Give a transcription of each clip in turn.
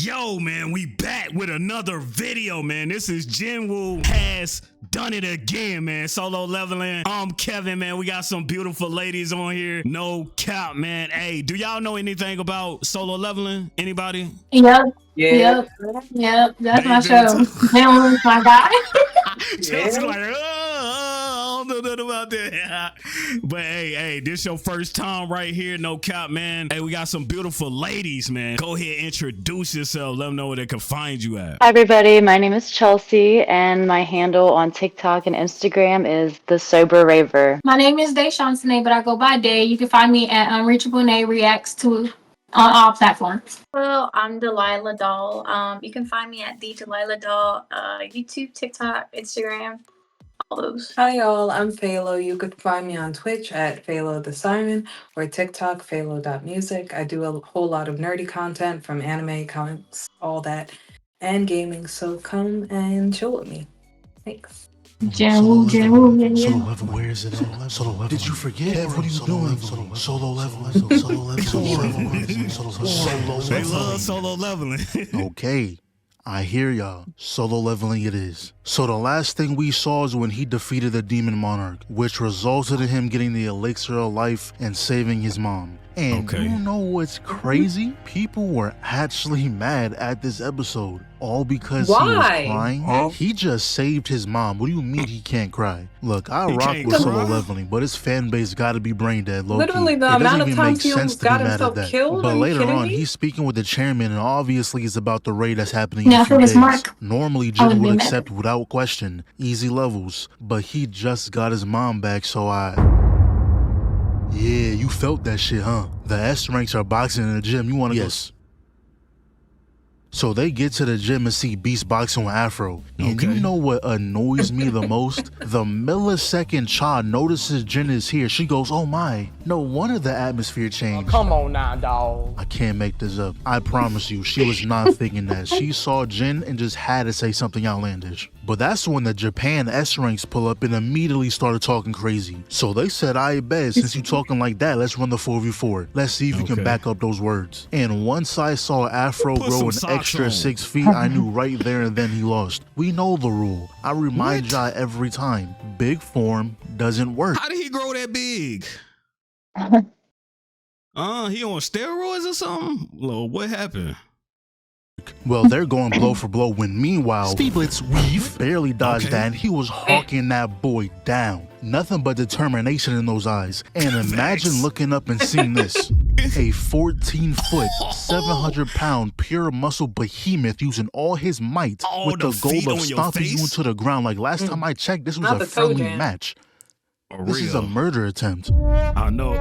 Yo, man, we back with another video, man. This is Jinwoo has done it again, man. Solo leveling. Kevin, man. We got some beautiful ladies on here. No cap, man. Hey, do y'all know anything about solo leveling? Anybody? Yep. Yeah. Yep. That's my show. Jinwoo's my guy. Chelsie's like, I don't know nothing about that. But hey, this your first time right here. No cap, man. Hey, we got some beautiful ladies, man. Go ahead, introduce yourself. Let them know where they can find you at. Hi, everybody. My name is Chelsea, and my handle on TikTok and Instagram is The Sober Raver. My name is Deshawn, but I go by Day. You can find me at Unreachable Nay Reacts to on all platforms. Well, I'm DalilaDoll. You can find me at the DalilaDoll, YouTube, TikTok, Instagram, all those. Hi y'all, I'm Faylo. You could find me on Twitch at FaylotheSiren or TikTok, Faylo.music. I do a whole lot of nerdy content from anime, comics, all that, and gaming, so come and chill with me. Thanks. Jinwoo. Solo level, where is it at? Solo level. Did you forget? What are you doing? Solo level. They love solo leveling. Okay, I hear y'all. Solo leveling it is. So the last thing we saw is when he defeated the demon Monarch, which resulted in him getting the elixir of life and saving his mom. And you know what's crazy? People were actually mad at this episode. All because he was crying. Huh? He just saved his mom. What do you mean he can't cry? Look, I rock with solo leveling, but his fan base gotta be brain dead, low-key. Literally the amount of times he got himself killed. But later on, he's speaking with the chairman, and obviously it's about the raid that's happening in a few days. Normally, Jin would accept without question, easy levels, but he just got his mom back, so yeah, you felt that shit, huh? The S ranks are boxing in the gym. You want to go? So they get to the gym and see Beast boxing with Afro. And you know what annoys me the most? The millisecond Cha notices Jin is here. She goes, oh my. No wonder the atmosphere changed. Come on now, dawg. I can't make this up. I promise you, she was not thinking that. She saw Jin and just had to say something outlandish. But that's when the Japan S ranks pull up and immediately started talking crazy. So they said, I bet, since you talking like that, let's run the 4v4. Let's see if you can back up those words. And once I saw Afro grow an extra 6 feet, I knew right there and then he lost. We know the rule. I remind y'all every time. Big form doesn't work. How did he grow that big? He on steroids or something? Well, what happened? Well, they're going blow for blow when meanwhile, Steeblitz Weave barely dodged that and he was hawking that boy down. Nothing but determination in those eyes. And imagine looking up and seeing this. A 14-foot, 700-pound pure muscle behemoth using all his might with the goal of stomping you into the ground. Like last time I checked, this was a friendly match. This is a murder attempt. I know.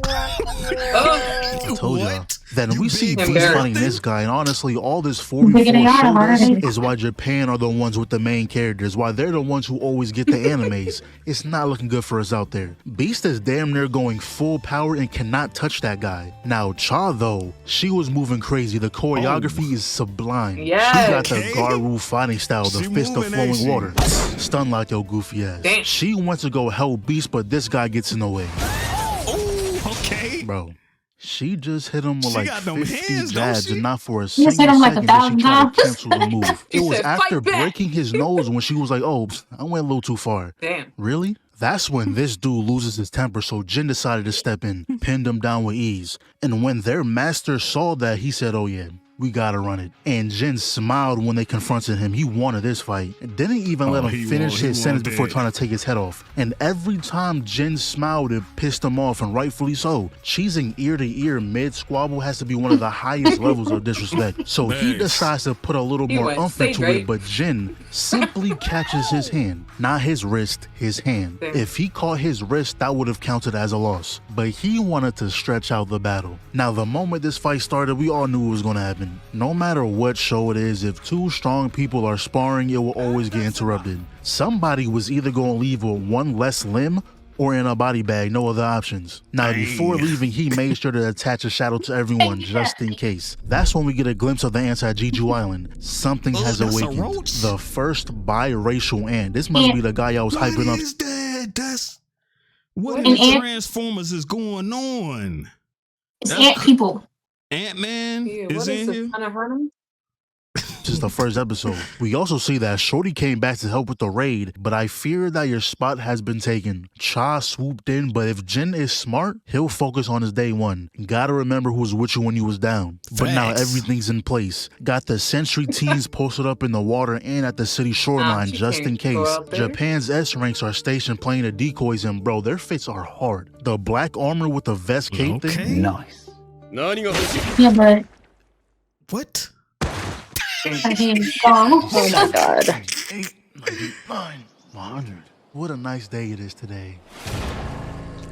I told y'all. Then we see Beast fighting this guy, and honestly, all this 4v4 showed us is why Japan are the ones with the main characters, why they're the ones who always get the animes. It's not looking good for us out there. Beast is damn near going full power and cannot touch that guy. Now, Cha, though, she was moving crazy. The choreography is sublime. She got the Garu fighting style, the fist of flowing water. Stun like your goofy ass. She wants to go help Beast, but this guy gets in the way. Bro, she just hit him with like 50 jabs and not for a single second did she try to cancel the move. It was after breaking his nose when she was like, oh, I went a little too far. Damn. Really? That's when this dude loses his temper, so Jin decided to step in, pinned him down with ease. And when their master saw that, he said, oh yeah, we gotta run it. And Jin smiled when they confronted him. He wanted this fight. Didn't even let him finish his sentence before trying to take his head off. And every time Jin smiled, it pissed him off, and rightfully so. Cheesing ear to ear mid-squabble has to be one of the highest levels of disrespect. So he decides to put a little more oomph into it, but Jin simply catches his hand. Not his wrist, his hand. If he caught his wrist, that would have counted as a loss. But he wanted to stretch out the battle. Now, the moment this fight started, we all knew it was gonna happen. No matter what show it is, if two strong people are sparring, it will always get interrupted. Somebody was either going to leave with one less limb or in a body bag, no other options. Now, before leaving, he made sure to attach a shadow to everyone just in case. That's when we get a glimpse of the ants at Jeju Island. Something has awakened. The first biracial ant. This must be the guy I was hyping up. What is that? What in the Transformers is going on? It's ant people. Ant-Man is in here? Hurt him? This is the first episode. We also see that Shorty came back to help with the raid, but I fear that your spot has been taken. Cha swooped in, but if Jin is smart, he'll focus on his day one. Gotta remember who was with you when you was down. But now everything's in place. Got the sentry teams posted up in the water and at the city shoreline just in case. Japan's S ranks are stationed playing the decoys, and bro, their fits are hard. The black armor with the vest cape thing. Nice. Yeah, but What? I think so. Oh my god. 8, 99, 100. What a nice day it is today.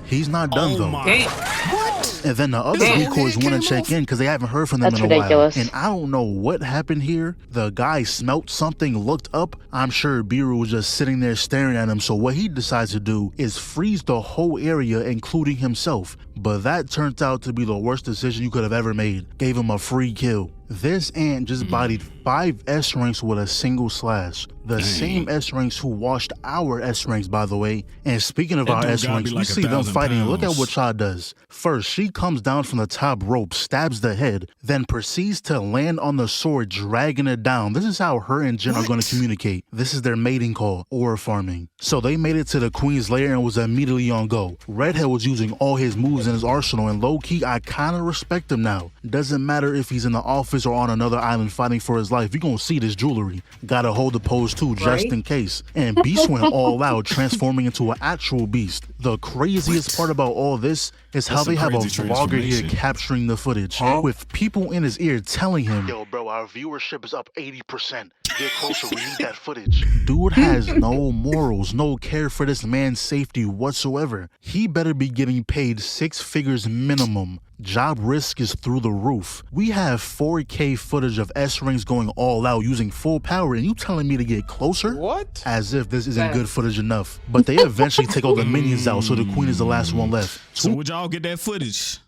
He's not done though. What? And then the other decoys want to check in because they haven't heard from them That's in a ridiculous. while. And I don't know what happened here. The guy smelt something, looked up. I'm sure Biru was just sitting there staring at him. So what he decides to do is freeze the whole area, including himself. But that turned out to be the worst decision you could have ever made. Gave him a free kill. This ant just bodied 5 S ranks with a single slash. The same S ranks who washed our S ranks, by the way. And speaking of That our dude S gotta ranks, be we like see them 1,000 fighting. Look at pounds. what Cha does. First, she comes down from the top rope, stabs the head, then proceeds to land on the sword, dragging it down. This is how her and Jin are going to communicate. This is their mating call, or farming. So they made it to the queen's lair and was immediately on go. Redhead was using all his moves in his arsenal, and low-key, I kind of respect him now. Doesn't matter if he's in the office or on another island fighting for his life. You're going to see this jewelry. Gotta hold the pose too, just in case. And Beast went all out, transforming into an actual beast. The craziest part about all this is how That's they some have a crazy vlogger here transformation. capturing the footage with people in his ear telling him, yo bro, our viewership is up 80%. Get closer, we need that footage. Dude has no morals, no care for this man's safety whatsoever. He better be getting paid 6 figures minimum. Job risk is through the roof. We have 4K footage of S-Rings going all out using full power, and you telling me to get closer? What? As if this isn't good footage enough. But they eventually take all the minions out, so the queen is the last one left. So would y'all get that footage?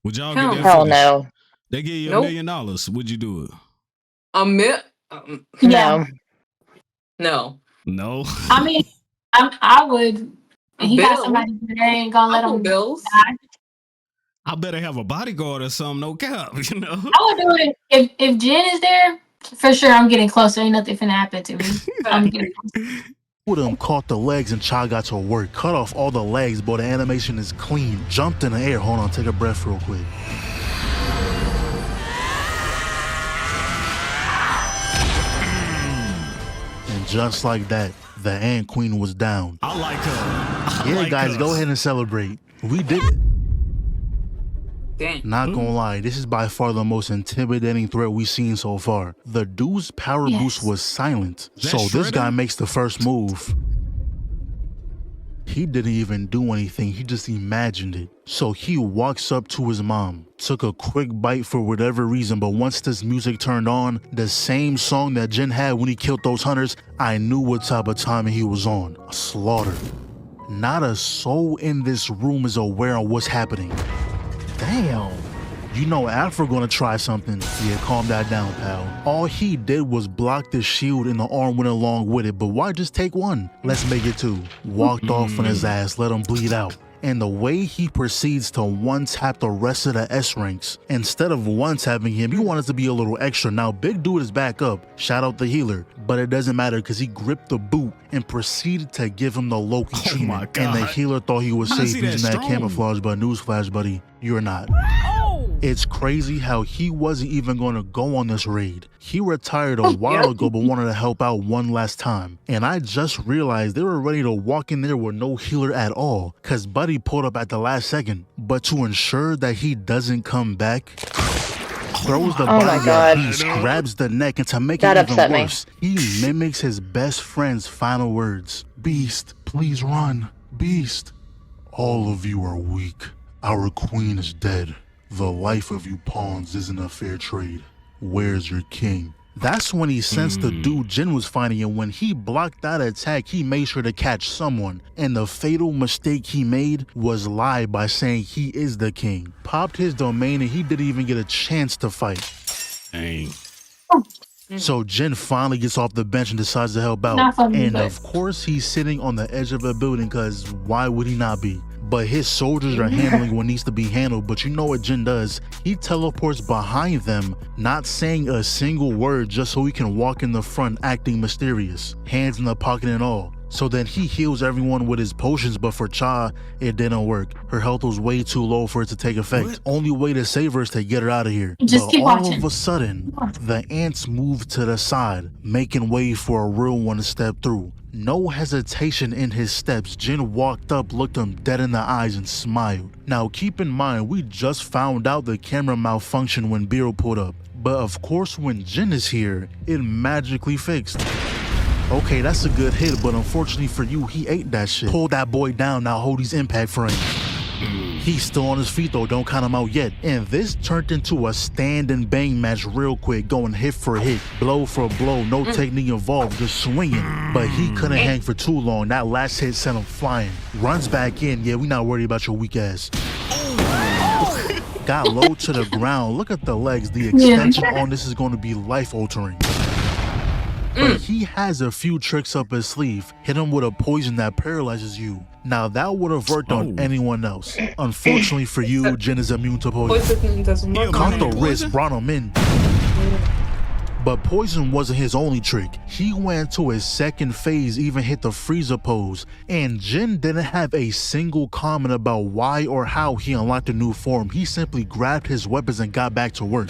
Would y'all get that Hell footage? no. They give you $1 Nope. million. Would you do it? Yeah. No. No. I mean, I would. And he got Bill. somebody there ain't gonna let him. Bills. die. I better have a bodyguard or something. No cap. You know. I would do it if Jen is there. For sure, I'm getting closer. Ain't nothing finna happen to me. I'm getting closer. Two of them caught the legs and Cha got to work. Cut off all the legs, but the animation is clean. Jumped in the air. Hold on, take a breath real quick. And just like that, the Ant Queen was down. I like her. I Yeah, like guys, her. go ahead and celebrate. We did it. Dang. Not gonna lie, this is by far the most intimidating threat we've seen so far. The dude's power boost was silent, That so this Shredder? guy makes the first move. He didn't even do anything, he just imagined it. So he walks up to his mom, took a quick bite for whatever reason, but once this music turned on, the same song that Jin had when he killed those hunters, I knew what type of timing he was on. A slaughter. Not a soul in this room is aware of what's happening. Damn. You know Afro gonna try something. Yeah, calm that down, pal. All he did was block the shield and the arm went along with it, but why just take one? Let's make it 2. Walked off on his ass, let him bleed out. And the way he proceeds to one-tap the rest of the S-ranks, instead of one-tapping him, he wanted to be a little extra. Now, big dude is back up. Shout out the healer. But it doesn't matter because he gripped the boot and proceeded to give him the Loki treatment. my And the God. healer thought he was How is safe he that using that strong? camouflage, but newsflash, buddy, you're not. It's crazy how he wasn't even going to go on this raid. He retired a while ago but wanted to help out one last time. And I just realized they were ready to walk in there with no healer at all because Buddy pulled up at the last second. But to ensure that he doesn't come back, throws the Oh my body God. at Beast, grabs the neck, and to make That it even upset me. worse, he mimics his best friend's final words. Beast, please run. Beast. All of you are weak. Our queen is dead. The life of you pawns isn't a fair trade. Where's your king? That's when he sensed the dude Jin was fighting, and when he blocked that attack, he made sure to catch someone. And the fatal mistake he made was lie by saying he is the king. Popped his domain and he didn't even get a chance to fight. Dang. So Jin finally gets off the bench and decides to help out. Not for me, And but- of course he's sitting on the edge of a building because why would he not be? but his soldiers are handling what needs to be handled. But you know what Jin does? He teleports behind them, not saying a single word, just so he can walk in the front acting mysterious, hands in the pocket and all. So then he heals everyone with his potions, but for Cha, it didn't work. Her health was way too low for it to take effect. What? Only way to save her is to get her out of here. Just But keep all watching. of a sudden, the ants moved to the side, making way for a real one to step through. No hesitation in his steps, Jin walked up, looked him dead in the eyes, and smiled. Now keep in mind, we just found out the camera malfunctioned when Biro pulled up. But of course, when Jin is here, it magically fixed. Okay, that's a good hit, but unfortunately for you, he ate that shit. Pull that boy down, now hold his impact frame. He's still on his feet though, don't count him out yet. And this turned into a stand and bang match real quick, going hit for hit, blow for blow, no technique involved, just swinging. But he couldn't hang for too long. That last hit sent him flying. Runs back in, yeah, we not worried about your weak ass. Got low to the ground. Look at the legs. The extension on this is going to be life altering. But he has a few tricks up his sleeve. Hit him with a poison that paralyzes you. Now that would have worked on anyone else. Unfortunately for you, Jin is immune to poison. Poison doesn't work Caught on the him. wrist, brought him in. But poison wasn't his only trick. He went to his second phase, even hit the freezer pose. And Jin didn't have a single comment about why or how he unlocked a new form. He simply grabbed his weapons and got back to work.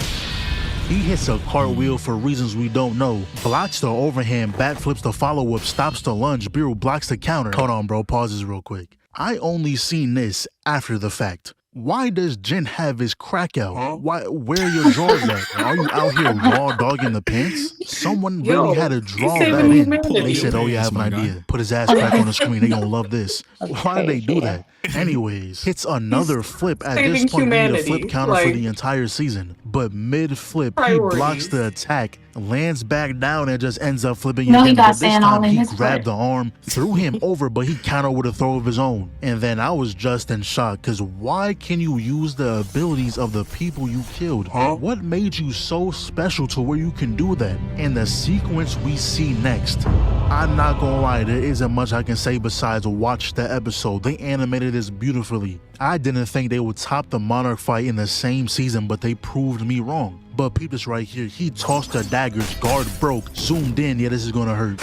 He hits a cartwheel for reasons we don't know, blocks the overhand, backflips the follow-up, stops the lunge, Biro blocks the counter. Hold on, bro, pause this real quick. I only seen this after the fact. Why does Jin have his crack out? Why? Where are your drawers at? Are you out here raw dogging the pants? Someone really had to draw that saving in. humanity. They said, oh yeah, I have an idea. Put his ass crack on the screen. They gonna love this. Why did they do that? Anyways, hits another flip. At this saving point, we need a humanity. flip counter for Like- the entire season. But mid-flip, he Priorities. blocks the attack, lands back down, and just ends up flipping No, he again. got But this sand all time, in he his grabbed foot. the arm, threw him over, but he countered with a throw of his own. And then I was just in shock, because why can you use the abilities of the people you killed? What made you so special to where you can do that? And the sequence we see next, I'm not gonna lie, there isn't much I can say besides watch the episode. They animated this beautifully. I didn't think they would top the Monarch fight in the same season, but they proved me wrong. But peep this right here. He tossed the daggers, guard broke, zoomed in. Yeah, this is gonna hurt.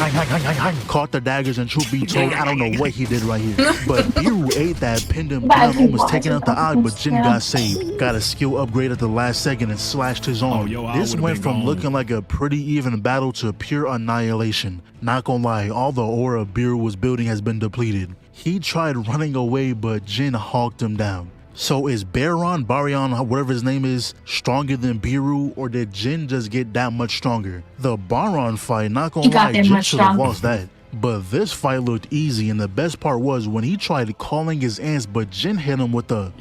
Caught the daggers, and truth be told, I don't know what he did right here. But Biro ate that, pinned him down, almost taking out the eye, but Jin got saved. Got a skill upgrade at the last second and slashed his arm. yo, I This would've went been from gone. looking like a pretty even battle to pure annihilation. Not gonna lie, all the aura Biro was building has been depleted. He tried running away, but Jin hawked him down. So is Barion, whatever his name is, stronger than Biro, or did Jin just get that much stronger? The Baron fight, not gonna He got lie, that Jin much should have stronger. lost that. But this fight looked easy, and the best part was when he tried calling his ants, but Jin hit him with the...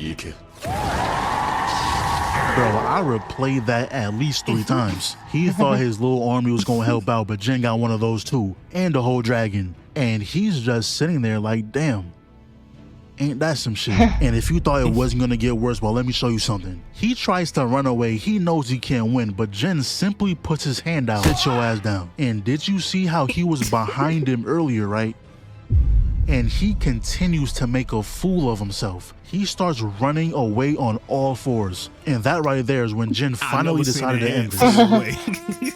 Bro, I replayed that at least 3 times. He thought his little army was gonna help out, but Jin got one of those too, and the whole dragon. And he's just sitting there like, damn. Ain't that some shit? And if you thought it wasn't gonna get worse, well, let me show you something. He tries to run away. He knows he can't win, but Jin simply puts his hand out. Sit your ass down. And did you see how he was behind him earlier, right? And he continues to make a fool of himself. He starts running away on all 4s. And that right there is when Jin finally decided to end this.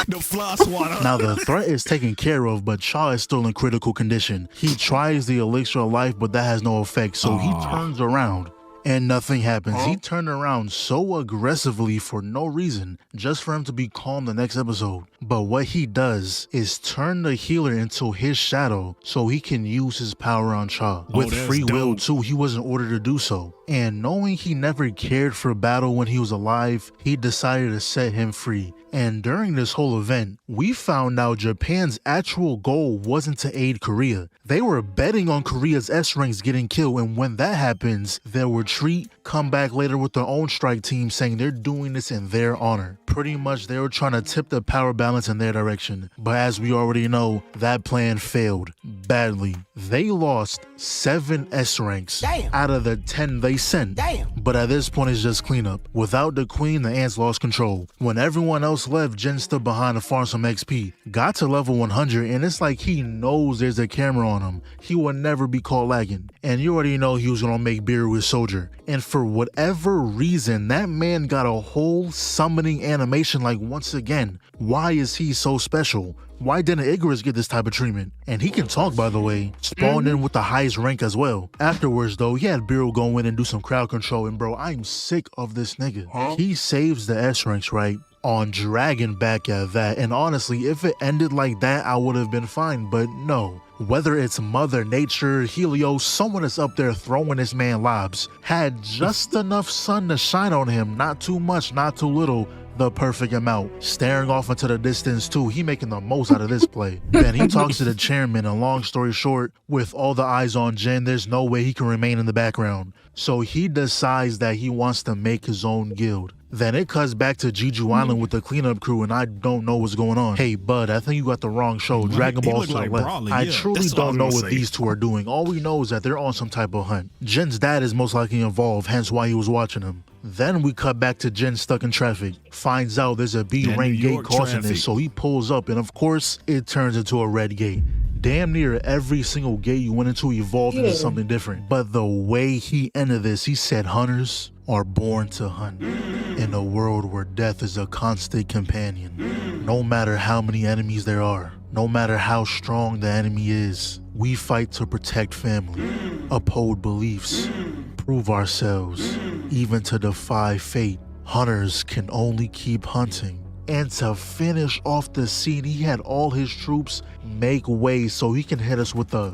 The floss water. Now the threat is taken care of, but Cha is still in critical condition. He tries the elixir of life, but that has no effect, so he turns around and nothing happens. He turned around so aggressively for no reason, just for him to be calm the next episode. But what he does is turn the healer into his shadow so he can use his power on Cha. With that's free will dope. too, he wasn't ordered to do so. And knowing he never cared for battle when he was alive, he decided to set him free. And during this whole event, we found out Japan's actual goal wasn't to aid Korea. They were betting on Korea's S-ranks getting killed, and when that happens, they'll retreat, come back later with their own strike team saying they're doing this in their honor. Pretty much they were trying to tip the power balance in their direction. But as we already know, that plan failed badly. They lost 7 S-ranks out of the 10 they cent. Damn. But at this point, it's just cleanup. Without the queen, the ants lost control. When everyone else left, Jin stood behind to farm some XP. Got to level 100, and it's like he knows there's a camera on him. He will never be caught lagging. And you already know he was gonna make beer with Soldier. And for whatever reason, that man got a whole summoning animation like once again. Why is he so special? Why didn't Icarus get this type of treatment? And he can talk, by the way. Spawned in with the highest rank as well. Afterwards though, he had Beryl go in and do some crowd control, and bro, I'm sick of this nigga. He saves the S ranks, right? On Dragon back at that, and honestly, if it ended like that, I would have been fine, but no. Whether it's Mother Nature, Helios, someone is up there throwing this man lobs. Had just enough sun to shine on him, not too much, not too little, the perfect amount. Staring off into the distance too, he making the most out of this play. Then he talks to the chairman, and long story short, with all the eyes on Jin, there's no way he can remain in the background. So he decides that he wants to make his own guild. Then it cuts back to Jeju Island with the cleanup crew, and I don't know what's going on. Hey bud, I think you got the wrong show. Dragon Ball to the left. Brawley, I yeah, truly don't know what these two are doing. All we know is that they're on some type of hunt. Jin's dad is most likely involved, hence why he was watching him. Then we cut back to Jin stuck in traffic. Finds out there's a B-rank gate causing this, so he pulls up, and of course, it turns into a red gate. Damn near every single gate you went into evolved into something different. But the way he ended this, he said hunters are born to hunt. In a world where death is a constant companion. No matter how many enemies there are, no matter how strong the enemy is, we fight to protect family, uphold beliefs, prove ourselves, even to defy fate. Hunters can only keep hunting. And to finish off the scene, he had all his troops make way so he can hit us with a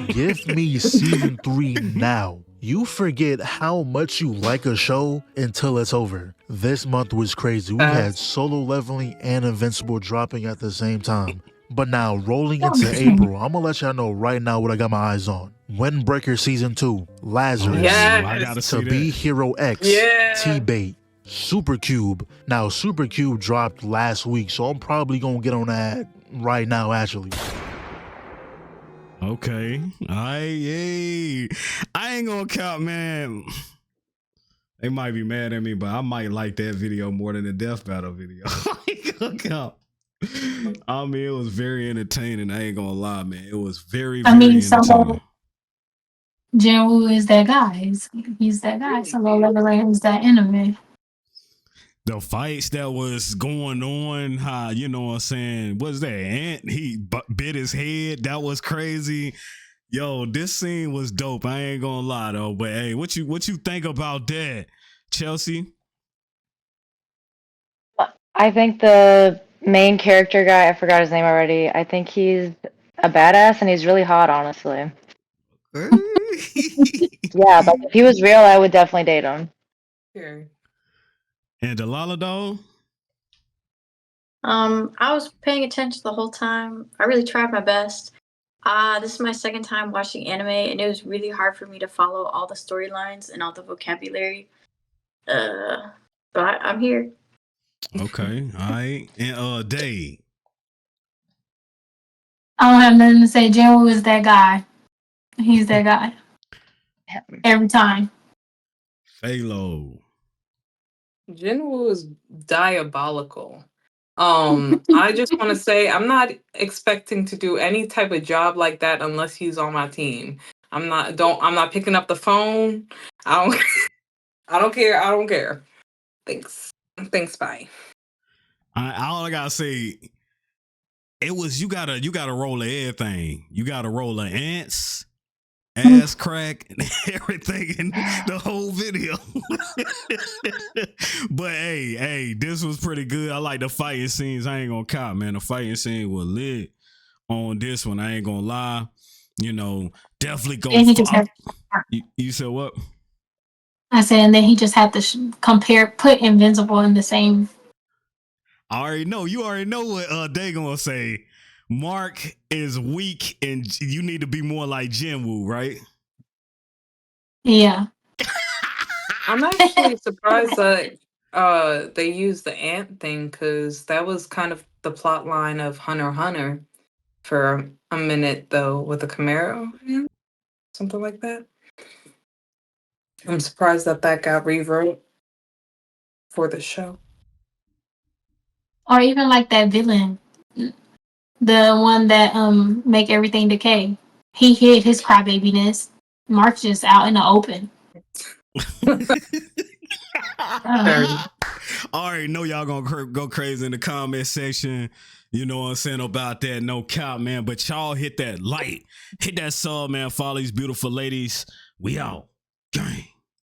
give me season 3 now. You forget how much you like a show until it's over. This month was crazy. We had solo leveling and invincible dropping at the same time. But now, rolling into April, I'm gonna let y'all know right now what I got my eyes on. Windbreaker Season 2, Lazarus, I gotta see To Be that. Hero X, T-Bait, Supercube. Now, Supercube dropped last week, so I'm probably gonna get on that right now, actually. Okay. I ain't gonna count, man. They might be mad at me, but I might like that video more than the death battle video. I ain't gonna count. I mean, it was very entertaining. I ain't gonna lie, man. It was very, very entertaining. So Jinwoo is that guy. He's that guy. Solo leveling is that enemy. The fights that was going on, how, you know what I'm saying, what's that, ant? He bit his head. That was crazy. Yo, this scene was dope. I ain't gonna lie though. But hey, what you think about that, Chelsea? I think the main character guy, I forgot his name already. I think he's a badass and he's really hot, honestly. Yeah, but if he was real, I would definitely date him. Sure. And DalilaDoll? I was paying attention the whole time. I really tried my best. This is my second time watching anime, and it was really hard for me to follow all the storylines and all the vocabulary. But I'm here. Okay, all right. And Day. I don't have nothing to say. Jinwoo is that guy. He's that guy. Every time. Faylo. Jinwoo is diabolical. I just want to say I'm not expecting to do any type of job like that unless he's on my team. I'm not picking up the phone. I don't care. Thanks, bye. All I gotta say, it was you gotta roll everything. You gotta roll the ants, ass crack, and everything in the whole video. But hey, this was pretty good. I like the fighting scenes. I ain't gonna cop, man. The fighting scene was lit on this one. I ain't gonna lie. You know, definitely go. And he just you said what? I said, and then he just had to put Invincible in the same. I already know. You already know what they gonna say. Mark is weak, and you need to be more like Jinwoo, right? Yeah. I'm actually surprised that they used the ant thing, because that was kind of the plot line of Hunter x Hunter for a minute though, with the Camaro. something like that. I'm surprised that got rewrote for the show. Or even like that villain, the one that make everything decay. He hid his crybabiness. Mark's just out in the open. I already know y'all gonna go crazy in the comment section. You know what I'm saying about that, no cap, man. But y'all hit that like, hit that sub, man. Follow these beautiful ladies. We out. Gang.